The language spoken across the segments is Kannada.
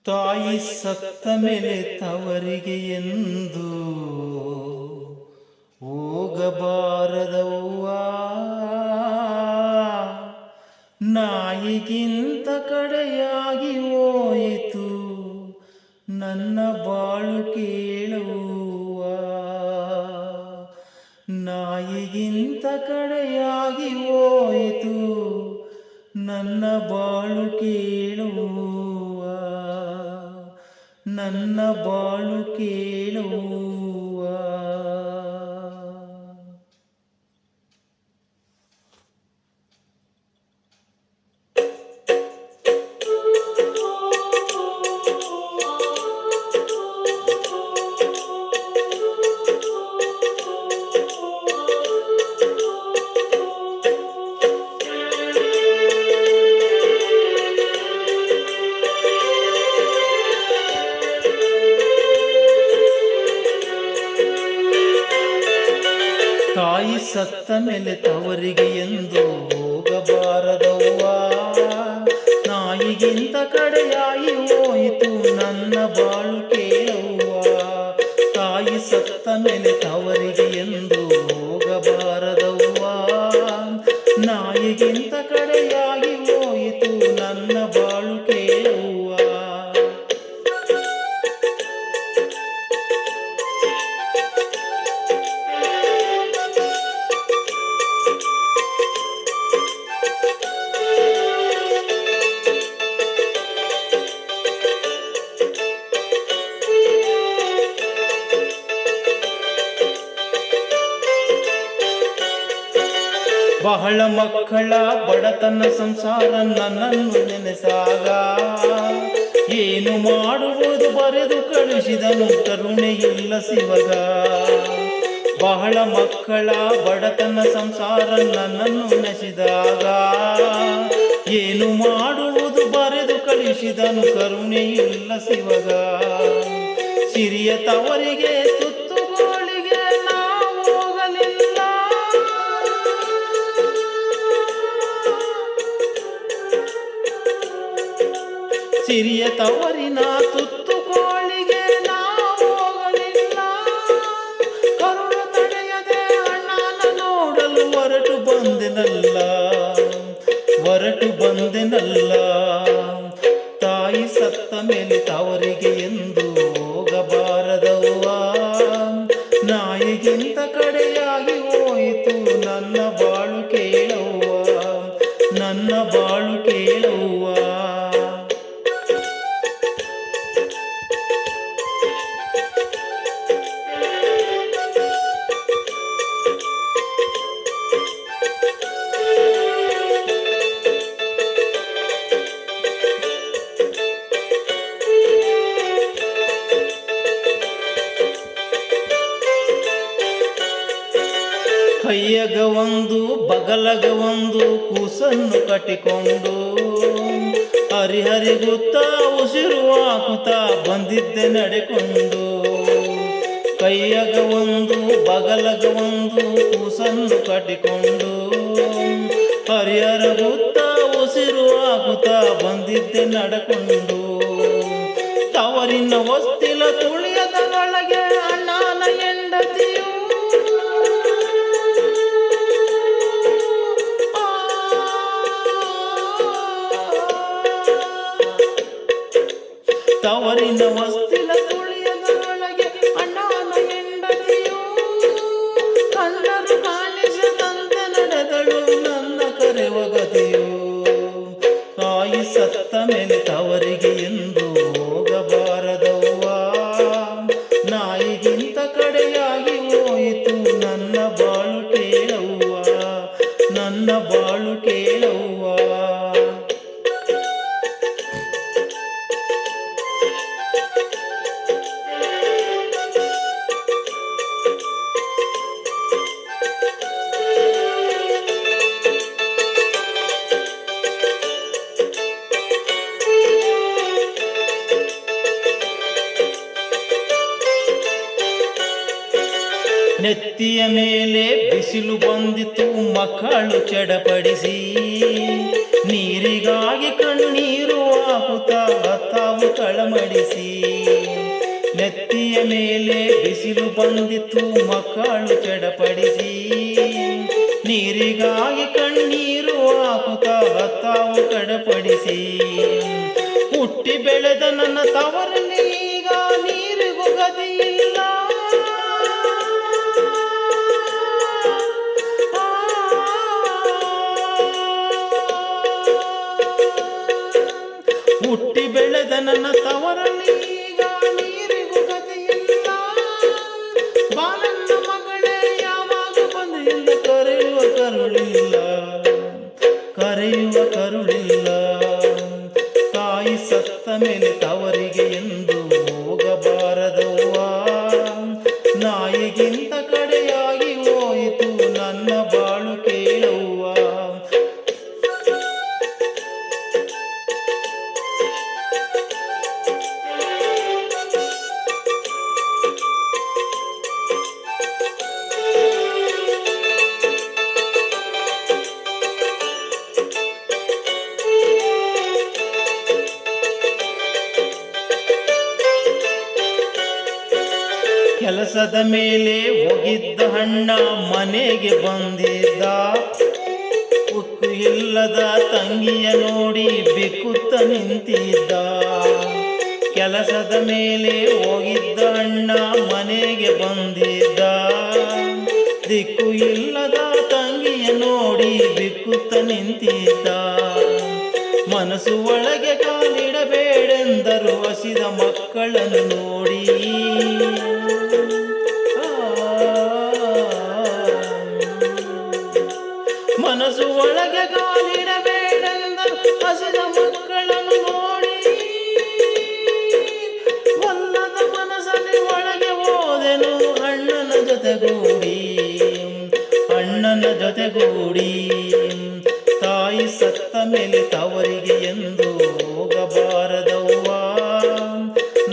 ತಾಯಿ ಸತ್ತ ಮೇಲೆ ತವರಿಗೆ ಎಂದು ಹೋಗಬಾರದವ್ವ. ನಾಯಿಗಿಂತ ಕಡೆಯಾಗಿ ಹೋಯಿತು ನನ್ನ ಬಾಳು ಕೇಳುವ. ನಾಯಿಗಿಂತ ಕಡೆಯಾಗಿ ಹೋಯಿತು ನನ್ನ ಬಾಳು ಕೇಳುವ. ನನ್ನ ಬಾಳು ಕೇಳುವ. ತಾಯಿ ಸತ್ತ ಮೇಲೆ ತವರಿಗೆ ಎಂದು ಹೋಗಬಾರದವ್ವ. ನಾಯಿಗಿಂತ ಕಡೆಯಾಗಿ ಹೋಯಿತು ನನ್ನ ಬಾಳು ಕೇಳುವ. ತಾಯಿ ಸತ್ತ ಮೇಲೆ ತವರಿಗೆ ಎಂದು ಹೋಗಬಾರದವ್ವ. ನಾಯಿಗಿಂತ ಕಡೆಯಾಗಿ ಹೋಯಿತು ನನ್ನ ಬಾಳು ಕೇಳುವ. ಬಹಳ ಮಕ್ಕಳ ಬಡತನ ಸಂಸಾರ ನನ್ನನ್ನು ನೆನೆಸಾಗ ಏನು ಮಾಡುವುದು ಬರೆದು ಕಳುಹಿಸಿದನು ಕರುಣೆಯಿಲ್ಲ ಶಿವಗ. ಬಹಳ ಮಕ್ಕಳ ಬಡತನ ಸಂಸಾರ ನನ್ನನ್ನು ನೆನೆಸಿದಾಗ ಏನು ಮಾಡುವುದು ಬರೆದು ಕಳುಹಿಸಿದನು ಕರುಣೆಯಿಲ್ಲ ಶಿವಗ. ಸಿರಿಯ ತವರಿಗೆ ತುತ್ತುಗೋಳಿಗೆ ನಾವು ಹೋಗಲಿಲ್ಲ. ಸಿರಿಯ ತವರಿನ ತುತ್ತುಗೋಳಿಗೆ ನಾವು ಹೋಗಲಿಲ್ಲ. ಕರುಣ ತಡೆಯದೆ ಅಣ್ಣನ ನೋಡಲು ಹೊರಟು ಬಂದೆನಲ್ಲ. ತಾಯಿ ಸತ್ತ ಮೇಲೆ ತವರಿಗೆ ಎಂದು ಹೋಗಬಾರದವ್ವ. ನಾಯಿಗಿಂತ ಕಡೆಯಾಗಿ ಹೋಯಿತು ನನ್ನ ಬಾಳು ಕೇಳುವ. ನನ್ನ ಬಾಳು ಕೇಳುವ. ಕೈಯಗ ಒಂದು ಬಗಲಗ ಒಂದು ಕೂಸನ್ನು ಕಟ್ಟಿಕೊಂಡು ಹರಿಗುತ್ತಾ ಉಸಿರು ಹಾಕುತ್ತಾ ಬಂದಿದ್ದೆ ನಡೆಕೊಂಡು. ಕೈಯಗ ಒಂದು ಬಗಲಗ ಒಂದು ಕೂಸನ್ನು ಕಟ್ಟಿಕೊಂಡು ಹರಿಗುತ್ತಾ ಉಸಿರು ಹಾಕುತ್ತಾ ಬಂದಿದ್ದೆ ನಡೆಕೊಂಡು. ತವರಿನ ಹೊಸ್ತಿಲ ತುಳಿಯದೊಳಗೆ ಅಣ್ಣನ ಹೆಂಡತಿಯು ತವರಿನ ಹೊಸ್ತಿಲ ತುಳಿಯದೊಳಗೆ ಅಣ್ಣನ ಹೆಂಡತಿಯು ಕಣ್ಣರು ಕಾಣಿಸದಂತೆ ನಡೆದಳು ನನ್ನ ಕರೆವ ಗತಿಯು. ತಾಯಿ ಸತ್ತ ಮೇಲೆ ತವರಿಗೆ ಎಂದು ಹೋಗಬಾರದವ್ವ. ನಾಯಿಗಿಂತ ಕಡೆಯಾಗಿ ಹೋಯಿತು ನನ್ನ ಬಾಳು ಕೇಳುವ. ನನ್ನ ಬಾಳು ಕೇಳುವ. ನೆತ್ತಿಯ ಮೇಲೆ ಬಿಸಿಲು ಬಂದಿತು ಮಕ್ಕಳು ಚಡಪಡಿಸಿ. ನೀರಿಗಾಗಿ ಕಣ್ಣೀರು ಹಾಕುತ್ತಾ ತಾವು ತಳಮಡಿಸಿ. ನೆತ್ತಿಯ ಮೇಲೆ ಬಿಸಿಲು ಬಂದಿತ್ತು ಮಕ್ಕಳು ಚಡಪಡಿಸಿ. ನೀರಿಗಾಗಿ ಕಣ್ಣೀರು ಹಾಕುತ್ತಾ ಹತ್ತಾವು ಕಡಪಡಿಸಿ. ಹುಟ್ಟಿ ಬೆಳೆದ ನನ್ನ ತವರಲ್ಲಿ ಈಗ ನೀರಿಗೂ ಗತಿಯಿಲ್ಲ. ಹುಟ್ಟಿ ಬೆಳೆದ ನನ್ನ ತವರಲ್ಲಿ ಈಗ ನೀರಿಗೂ ಗತಿಯಿಲ್ಲ. ಬಾಲನ್ನ ಮಗಳೇ ಯಾವಾಗ ಬಂದು ಎಂದು ಕರೆಯುವ ಕರುಳಿಲ್ಲ, ಕರೆಯುವ ಕರುಳಿಲ್ಲ. ತಾಯಿ ಸತ್ತ ಮೇಲೆ ತವರಿಗೆ ಎಂದು ಹೋಗಬಾರದವ್ವ. ನಾಯಿಗಿಂತ ಕಡೆಯಾಗಿ ಹೋಯಿತು ನನ್ನ ಬಾಳು ಕೇಳವ್ವ. ಕೆಲಸದ ಮೇಲೆ ಹೋಗಿದ್ದ ಅಣ್ಣ ಮನೆಗೆ ಬಂದಿದ್ದ. ಉಕ್ಕು ಇಲ್ಲದ ತಂಗಿಯ ನೋಡಿ ಬಿಕ್ಕುತ್ತ ನಿಂತಿದ್ದ. ಕೆಲಸದ ಮೇಲೆ ಹೋಗಿದ್ದ ಅಣ್ಣ ಮನೆಗೆ ಬಂದಿದ್ದ. ದಿಕ್ಕು ಇಲ್ಲದ ತಂಗಿಯ ನೋಡಿ ಬಿಕ್ಕುತ್ತ ನಿಂತಿದ್ದ. ಮನಸ್ಸು ಒಳಗೆ ಕಾಲಿಡಬೇಡೆಂದರು ಹಸಿದ ಮಕ್ಕಳನ್ನು ನೋಡಿ. ಮನಸ್ಸು ಒಳಗೆ ಕಾಲಿಡಬೇಡೆಂದರು ಹಸಿದ ಮಕ್ಕಳನ್ನು ನೋಡಿ. ಒಲ್ಲದ ಮನಸ್ಸಲ್ಲಿ ಒಳಗೆ ಹೋದೆನು ಅಣ್ಣನ ಜೊತೆಗೂಡಿ, ಅಣ್ಣನ ಜೊತೆಗೂಡಿ. ತಾಯಿ ಸತ್ತ ಮೇಲೆ ತವರಿಗೆ ಎಂದು ಹೋಗಬಾರದವ್ವ.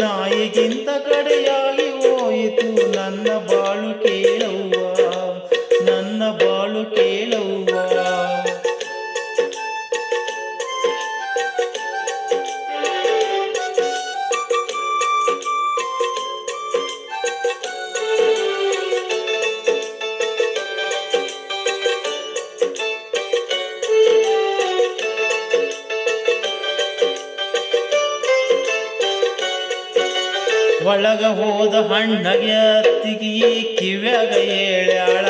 ನಾಯಿಗಿಂತ ಕಡೆಯಾಗಿ ಹೋಯಿತು ನನ್ನ ಬಾಳು ಕೇಳವ್ವ, ನನ್ನ ಬಾಳು ಕೇಳವ್ವ. ಒಳಗ ಹೋದ ಹಣ್ಣಗೆ ಅತ್ತಿಗಿ ಕಿವ್ಯಾಗ ಹೇಳ್ಯಾಳ.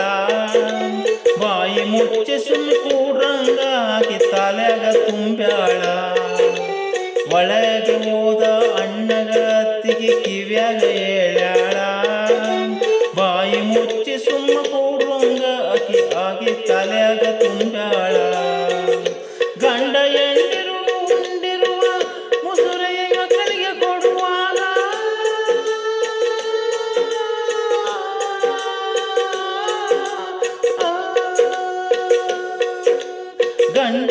ಬಾಯಿ ಮುಚ್ಚಿ ಸುಮ್ಮಿ ಕೂಡ್ರಂಗ ಹಾಕಿ ತಲೆಗ ತುಂಬ್ಯಾಳ. ಒಳಗೆ ಹೋದ ಅಣ್ಣಗ ಅತ್ತಿಗಿ ಕಿವ್ಯಾಗ ಹೇಳ್ಯಾಳ. ಬಾಯಿ ಮುಚ್ಚಿ ಸುಮ್ಮ ಕೂಡ್ರಂಗ ಹಾಕಿ ತಲೆಗ ತುಂಬ್ಯಾಳ. ಗಂಡ ಎಂಡಿರು ಉಂಡಿರುವ ಮುಸುರೆಯ ಮಕ್ಕಳಿಗೆ ಕೊಡುವಾಗ ಗಂಡ